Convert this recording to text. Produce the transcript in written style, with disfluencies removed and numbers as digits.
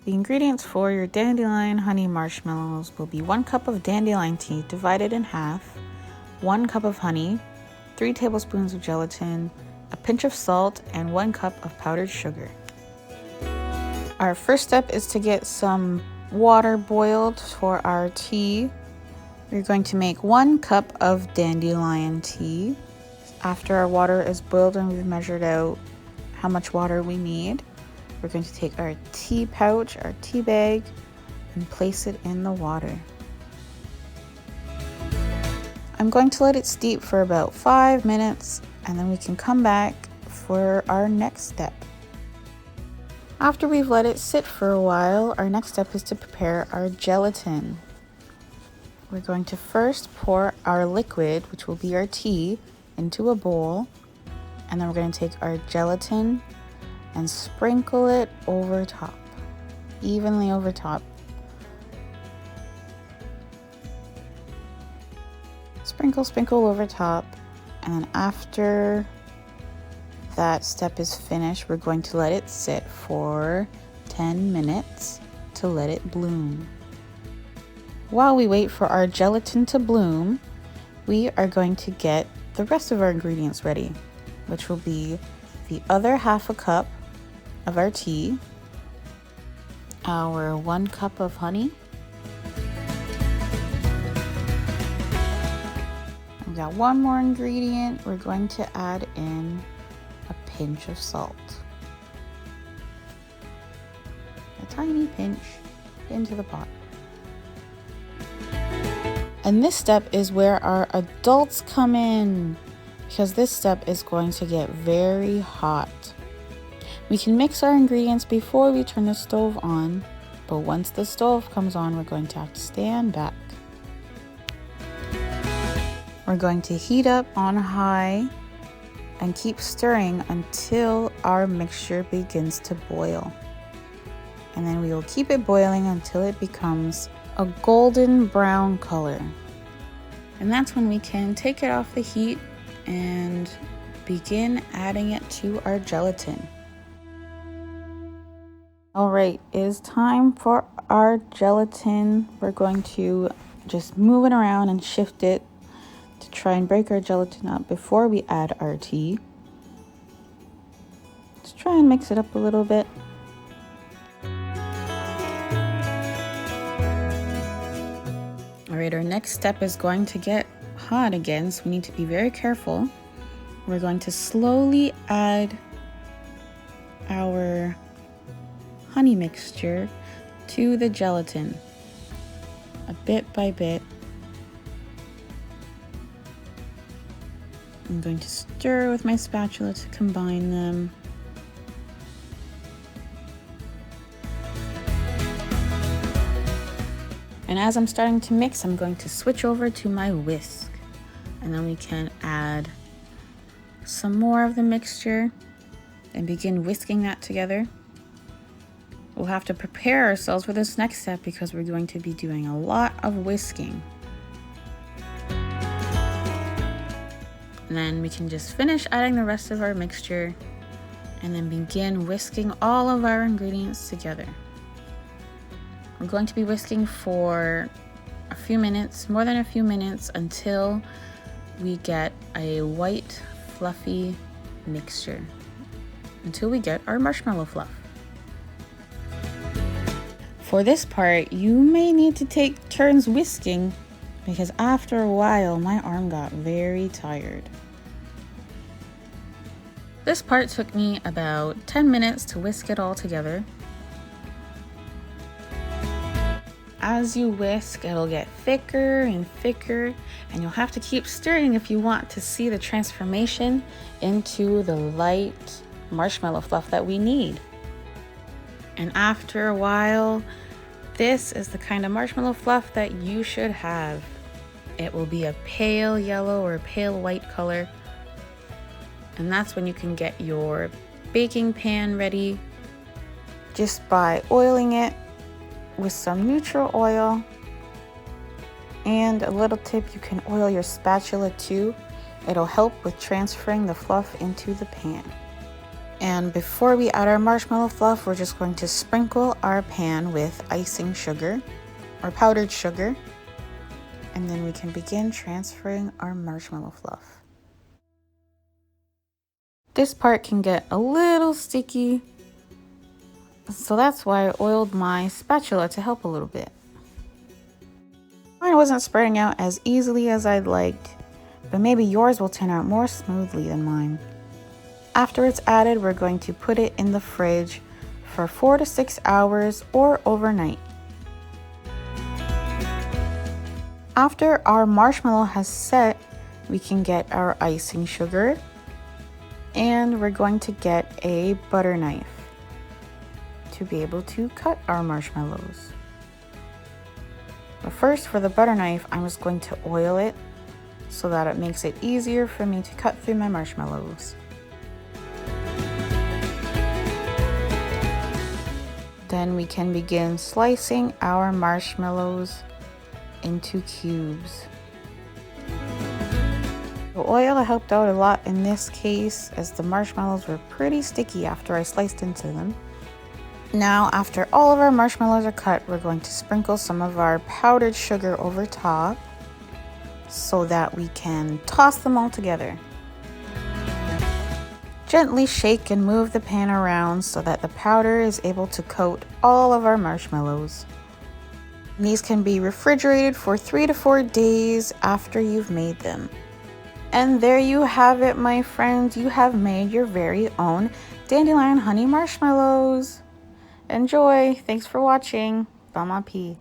The ingredients for your dandelion honey marshmallows will be 1 cup of dandelion tea divided in half, 1 cup of honey, 3 tablespoons of gelatin, a pinch of salt, and 1 cup of powdered sugar. Our first step is to get some water boiled for our tea. We're going to make 1 cup of dandelion tea. After our water is boiled and we've measured out how much water we need, we're going to take our tea pouch, our tea bag, and place it in the water. I'm going to let it steep for about 5 minutes, and then we can come back for our next step. After we've let it sit for a while, our next step is to prepare our gelatin. We're going to first pour our liquid, which will be our tea, into a bowl, and then we're going to take our gelatin and sprinkle it over top, evenly over top. Sprinkle over top, and then after that step is finished, we're going to let it sit for 10 minutes to let it bloom. While we wait for our gelatin to bloom, we are going to get the rest of our ingredients ready, which will be the other half a cup of our tea, our 1 cup of honey, we got one more ingredient. We're going to add in a pinch of salt, a tiny pinch into the pot. And this step is where our adults come in, because this step is going to get very hot. We can mix our ingredients before we turn the stove on, but once the stove comes on, we're going to have to stand back. We're going to heat up on high and keep stirring until our mixture begins to boil. And then we will keep it boiling until it becomes a golden brown color. And that's when we can take it off the heat and begin adding it to our gelatin. All right, it is time for our gelatin. We're going to just move it around and shift it to try and break our gelatin up before we add our tea. Let's try and mix it up a little bit. All right, our next step is going to get hot again, so we need to be very careful. We're going to slowly add our honey mixture to the gelatin, a bit by bit. I'm going to stir with my spatula to combine them. And as I'm starting to mix, I'm going to switch over to my whisk, and then we can add some more of the mixture and begin whisking that together. We'll have to prepare ourselves for this next step because we're going to be doing a lot of whisking. And then we can just finish adding the rest of our mixture and then begin whisking all of our ingredients together. We're going to be whisking for a few minutes, more than a few minutes, until we get a white, fluffy mixture, until we get our marshmallow fluff. For this part, you may need to take turns whisking because after a while, my arm got very tired. This part took me about 10 minutes to whisk it all together. As you whisk, it'll get thicker and thicker, and you'll have to keep stirring if you want to see the transformation into the light marshmallow fluff that we need. And after a while, this is the kind of marshmallow fluff that you should have. It will be a pale yellow or pale white color. And that's when you can get your baking pan ready just by oiling it with some neutral oil. And a little tip, you can oil your spatula too. It'll help with transferring the fluff into the pan. And before we add our marshmallow fluff, we're just going to sprinkle our pan with icing sugar or powdered sugar. And then we can begin transferring our marshmallow fluff. This part can get a little sticky, so that's why I oiled my spatula to help a little bit. Mine wasn't spreading out as easily as I'd liked, but maybe yours will turn out more smoothly than mine. After it's added, we're going to put it in the fridge for 4 to 6 hours or overnight. After our marshmallow has set, we can get our icing sugar, and we're going to get a butter knife to be able to cut our marshmallows. But first, for the butter knife, I'm just going to oil it so that it makes it easier for me to cut through my marshmallows. Then we can begin slicing our marshmallows into cubes. The oil helped out a lot in this case, as the marshmallows were pretty sticky after I sliced into them. Now, after all of our marshmallows are cut, we're going to sprinkle some of our powdered sugar over top so that we can toss them all together. Gently shake and move the pan around so that the powder is able to coat all of our marshmallows. These can be refrigerated for 3 to 4 days after you've made them. And there you have it, my friends. You have made your very own dandelion honey marshmallows. Enjoy! Thanks for watching. Bon appetit.